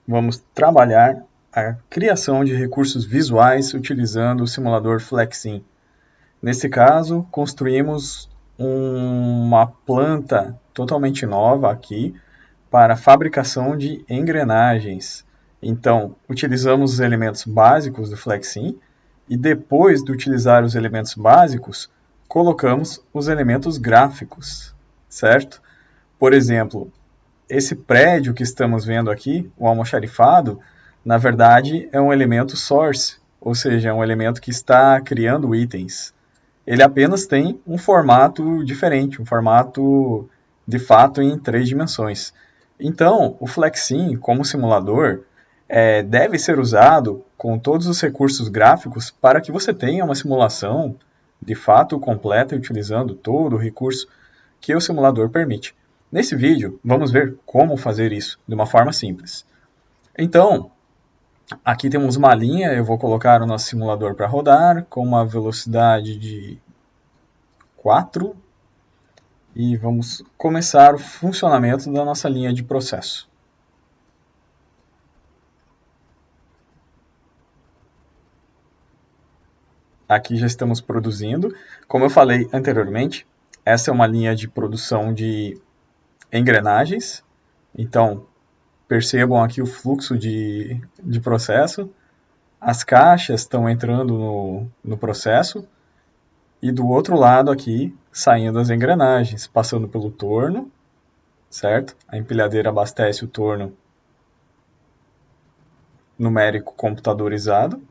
vamos trabalhar a criação de recursos visuais utilizando o simulador Flexim. Nesse caso, construímos uma planta totalmente nova aqui para a fabricação de engrenagens. Então, utilizamos os elementos básicos do Flexim e depois de utilizar os elementos básicos, colocamos os elementos gráficos, certo? Por exemplo, esse prédio que estamos vendo aqui, o almoxarifado, na verdade é um elemento source, ou seja, é um elemento que está criando itens. Ele apenas tem um formato diferente, um formato de fato em 3 dimensões. Então, o Flexim, como simulador, deve ser usado com todos os recursos gráficos para que você tenha uma simulação de fato completa utilizando todo o recurso que o simulador permite. Nesse vídeo, vamos ver como fazer isso de uma forma simples. Então, aqui temos uma linha, eu vou colocar o nosso simulador para rodar com uma velocidade de 4 e vamos começar o funcionamento da nossa linha de processo. Aqui já estamos produzindo. Como eu falei anteriormente, essa é uma linha de produção de engrenagens. Então, percebam aqui o fluxo de processo. As caixas estão entrando no processo. E do outro lado aqui, saindo as engrenagens, passando pelo torno, certo? A empilhadeira abastece o torno numérico computadorizado.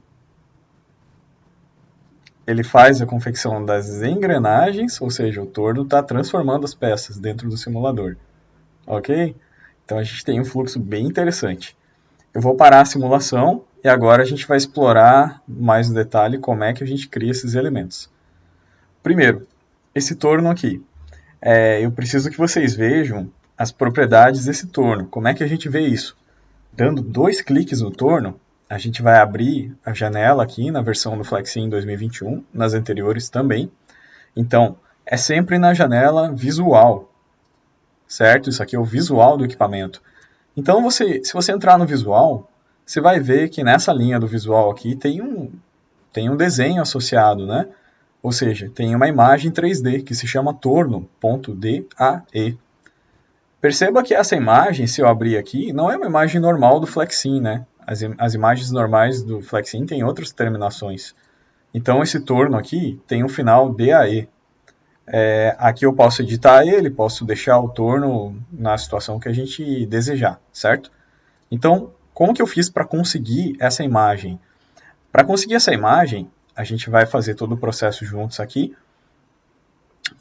Ele faz a confecção das engrenagens, ou seja, o torno está transformando as peças dentro do simulador. Ok? Então a gente tem um fluxo bem interessante. Eu vou parar a simulação e agora a gente vai explorar mais no detalhe como é que a gente cria esses elementos. Primeiro, esse torno aqui. Eu preciso que vocês vejam as propriedades desse torno. Como é que a gente vê isso? Dando 2 cliques no torno, a gente vai abrir a janela aqui na versão do Flexim 2021, nas anteriores também. Então, é sempre na janela visual, certo? Isso aqui é o visual do equipamento. Então, se você entrar no visual, você vai ver que nessa linha do visual aqui tem um desenho associado, né? Ou seja, tem uma imagem 3D que se chama torno.dae. Perceba que essa imagem, se eu abrir aqui, não é uma imagem normal do Flexim, né? As imagens normais do Flexim têm outras terminações. Então, esse torno aqui tem um final DAE. Aqui eu posso editar ele, posso deixar o torno na situação que a gente desejar, certo? Então, como que eu fiz para conseguir essa imagem? Para conseguir essa imagem, a gente vai fazer todo o processo juntos aqui.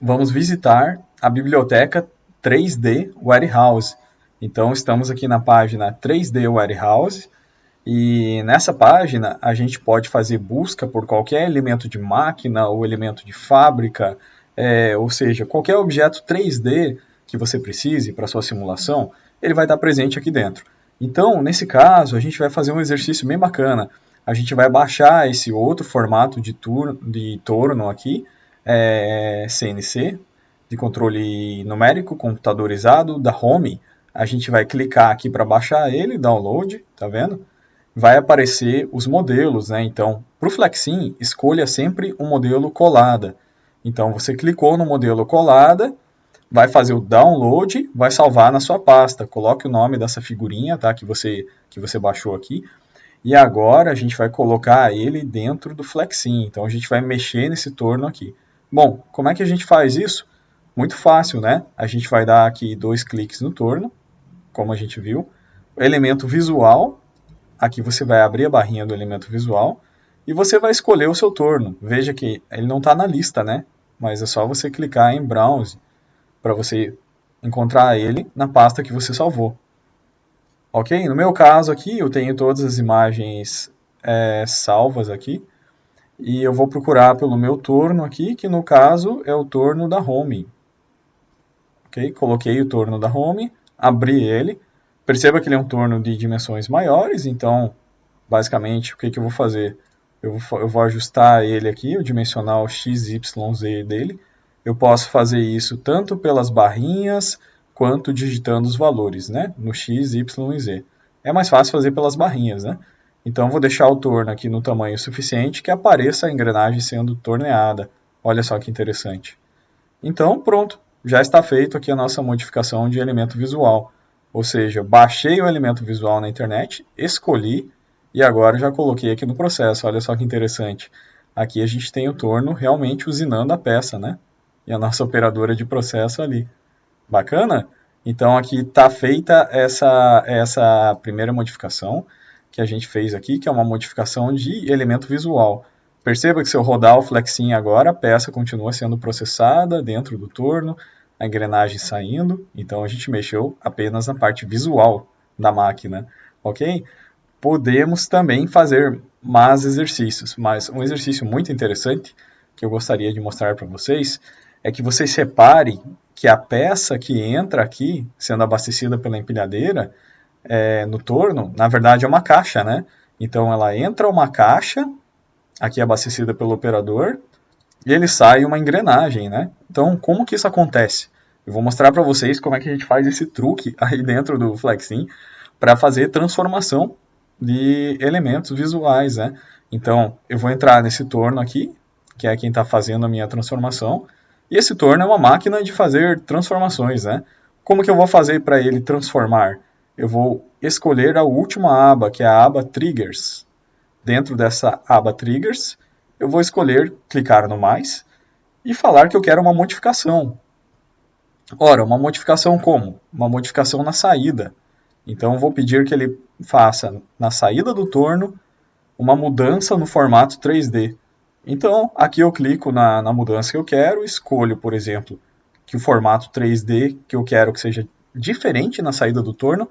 Vamos visitar a biblioteca 3D Warehouse. Então, estamos aqui na página 3D Warehouse. E nessa página a gente pode fazer busca por qualquer elemento de máquina ou elemento de fábrica, ou seja, qualquer objeto 3D que você precise para sua simulação, ele vai estar presente aqui dentro. Então, nesse caso, a gente vai fazer um exercício bem bacana. A gente vai baixar esse outro formato de torno aqui, CNC, de controle numérico computadorizado da Home. A gente vai clicar aqui para baixar ele, download, tá vendo? Vai aparecer os modelos, né? Então, para o Flexim, escolha sempre um modelo colada. Então, você clicou no modelo colada, vai fazer o download, vai salvar na sua pasta. Coloque o nome dessa figurinha, tá? Que você baixou aqui. E agora a gente vai colocar ele dentro do Flexim. Então, a gente vai mexer nesse torno aqui. Bom, como é que a gente faz isso? Muito fácil, né? A gente vai dar aqui 2 cliques no torno, como a gente viu. O elemento visual. Aqui você vai abrir a barrinha do elemento visual e você vai escolher o seu torno. Veja que ele não está na lista, né? Mas é só você clicar em Browse para você encontrar ele na pasta que você salvou. Ok? No meu caso aqui, eu tenho todas as imagens salvas aqui. E eu vou procurar pelo meu torno aqui, que no caso é o torno da Home. Ok? Coloquei o torno da Home, abri ele. Perceba que ele é um torno de dimensões maiores, então, basicamente, o que eu vou fazer? Eu vou ajustar ele aqui, o dimensional XYZ dele. Eu posso fazer isso tanto pelas barrinhas, quanto digitando os valores, né? No X, Y e Z. é mais fácil fazer pelas barrinhas, né? Então, vou deixar o torno aqui no tamanho suficiente que apareça a engrenagem sendo torneada. Olha só que interessante. Então, pronto, já está feito aqui a nossa modificação de elemento visual. Ou seja, baixei o elemento visual na internet, escolhi e agora já coloquei aqui no processo. Olha só que interessante. Aqui a gente tem o torno realmente usinando a peça, né? E a nossa operadora de processo ali. Bacana? Então aqui está feita essa primeira modificação que a gente fez aqui, que é uma modificação de elemento visual. Perceba que se eu rodar o Flexim agora, a peça continua sendo processada dentro do torno, a engrenagem saindo, então a gente mexeu apenas na parte visual da máquina, ok? Podemos também fazer mais exercícios, mas um exercício muito interessante que eu gostaria de mostrar para vocês é que vocês reparem que a peça que entra aqui, sendo abastecida pela empilhadeira, no torno, na verdade é uma caixa, né? Então ela entra uma caixa, aqui abastecida pelo operador, e ele sai uma engrenagem, né? Então como que isso acontece? Eu vou mostrar para vocês como é que a gente faz esse truque aí dentro do Flexim para fazer transformação de elementos visuais, né? Então eu vou entrar nesse torno aqui, que é quem está fazendo a minha transformação, e esse torno é uma máquina de fazer transformações, né? Como que eu vou fazer para ele transformar? Eu vou escolher a última aba, que é a aba Triggers. Dentro dessa aba Triggers, eu vou escolher, clicar no mais, e falar que eu quero uma modificação. Ora, uma modificação como? Uma modificação na saída. Então, eu vou pedir que ele faça, na saída do torno, uma mudança no formato 3D. Então, aqui eu clico na mudança que eu quero, escolho, por exemplo, que o formato 3D que eu quero que seja diferente na saída do torno,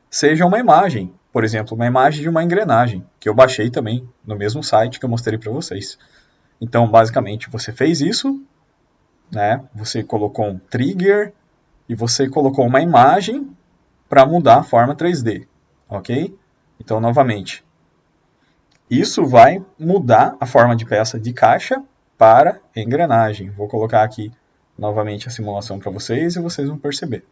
seja uma imagem. Por exemplo, uma imagem de uma engrenagem, que eu baixei também no mesmo site que eu mostrei para vocês. Então, basicamente, você fez isso, né? Você colocou um trigger e você colocou uma imagem para mudar a forma 3D, ok? Então, novamente, isso vai mudar a forma de peça de caixa para engrenagem. Vou colocar aqui novamente a simulação para vocês e vocês vão perceber.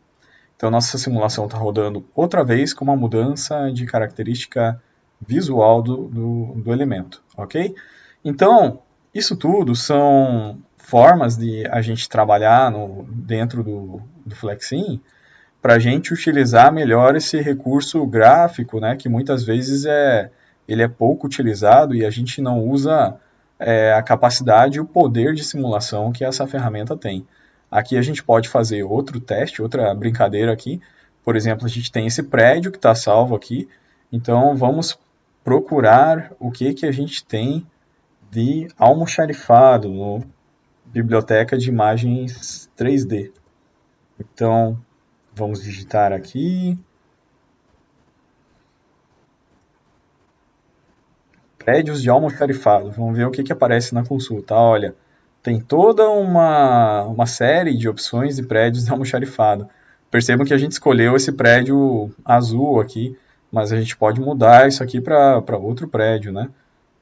Então, nossa simulação está rodando outra vez com uma mudança de característica visual do elemento, ok? Então, isso tudo são formas de a gente trabalhar dentro do Flexim para a gente utilizar melhor esse recurso gráfico, né, que muitas vezes ele é pouco utilizado e a gente não usa a capacidade e o poder de simulação que essa ferramenta tem. Aqui a gente pode fazer outro teste, outra brincadeira aqui. Por exemplo, a gente tem esse prédio que está salvo aqui. Então, vamos procurar o que a gente tem de almoxarifado no Biblioteca de Imagens 3D. Então, vamos digitar aqui. Prédios de almoxarifado. Vamos ver o que aparece na consulta. Olha, tem toda uma série de opções de prédios de almoxarifado. Percebam que a gente escolheu esse prédio azul aqui, mas a gente pode mudar isso aqui para outro prédio, né?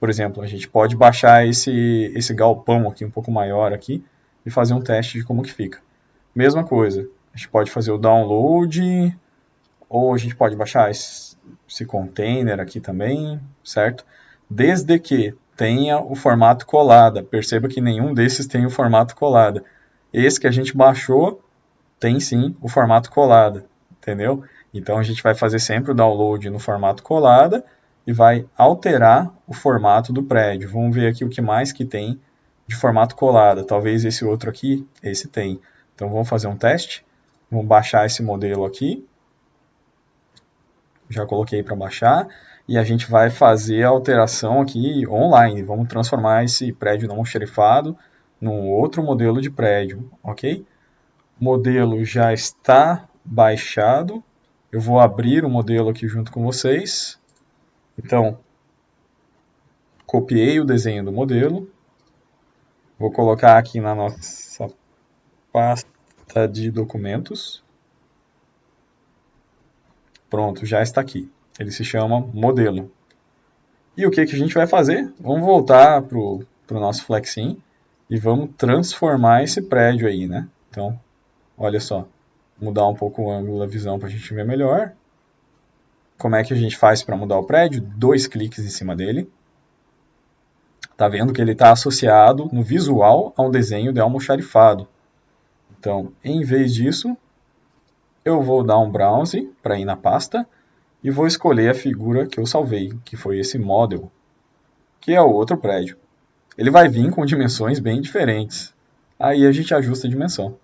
Por exemplo, a gente pode baixar esse galpão aqui um pouco maior aqui e fazer um teste de como que fica. Mesma coisa, a gente pode fazer o download, ou a gente pode baixar esse container aqui também, certo? Desde que tenha o formato colada. Perceba que nenhum desses tem o formato colada. Esse que a gente baixou tem sim o formato colada, entendeu? Então a gente vai fazer sempre o download no formato colada e vai alterar o formato do prédio. Vamos ver aqui o que mais que tem de formato colada. Talvez esse outro aqui, esse tem. Então vamos fazer um teste. Vamos baixar esse modelo aqui. Já coloquei para baixar. E a gente vai fazer a alteração aqui online. Vamos transformar esse prédio não almoxarifado num outro modelo de prédio, ok? O modelo já está baixado. Eu vou abrir o modelo aqui junto com vocês. Então, copiei o desenho do modelo. Vou colocar aqui na nossa pasta de documentos. Pronto, já está aqui. Ele se chama modelo. E o que a gente vai fazer? Vamos voltar para o nosso Flexim e vamos transformar esse prédio aí, né? Então, olha só, mudar um pouco o ângulo da visão para a gente ver melhor. como é que a gente faz para mudar o prédio? 2 cliques em cima dele. Tá vendo que ele está associado no visual a um desenho de almoxarifado. Então, em vez disso, eu vou dar um browse para ir na pasta e vou escolher a figura que eu salvei, que foi esse model, que é o outro prédio. Ele vai vir com dimensões bem diferentes. Aí a gente ajusta a dimensão.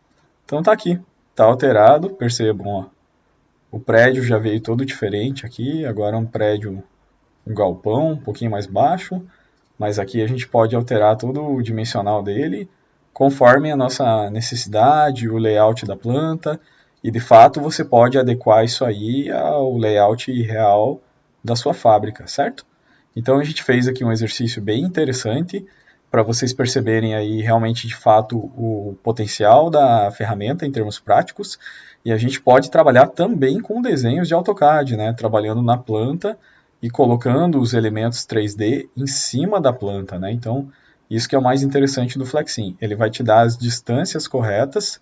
Então tá aqui, tá alterado, percebam, ó. O prédio já veio todo diferente aqui, agora é um prédio, um galpão, um pouquinho mais baixo, mas aqui a gente pode alterar todo o dimensional dele, conforme a nossa necessidade, o layout da planta, e de fato você pode adequar isso aí ao layout real da sua fábrica, certo? Então a gente fez aqui um exercício bem interessante para vocês perceberem aí realmente de fato o potencial da ferramenta em termos práticos, e a gente pode trabalhar também com desenhos de AutoCAD, né? Trabalhando na planta e colocando os elementos 3D em cima da planta, né? Então, isso que é o mais interessante do Flexim. Ele vai te dar as distâncias corretas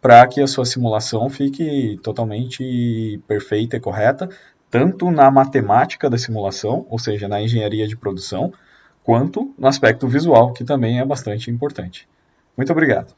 para que a sua simulação fique totalmente perfeita e correta, tanto na matemática da simulação, ou seja, na engenharia de produção, quanto no aspecto visual, que também é bastante importante. Muito obrigado.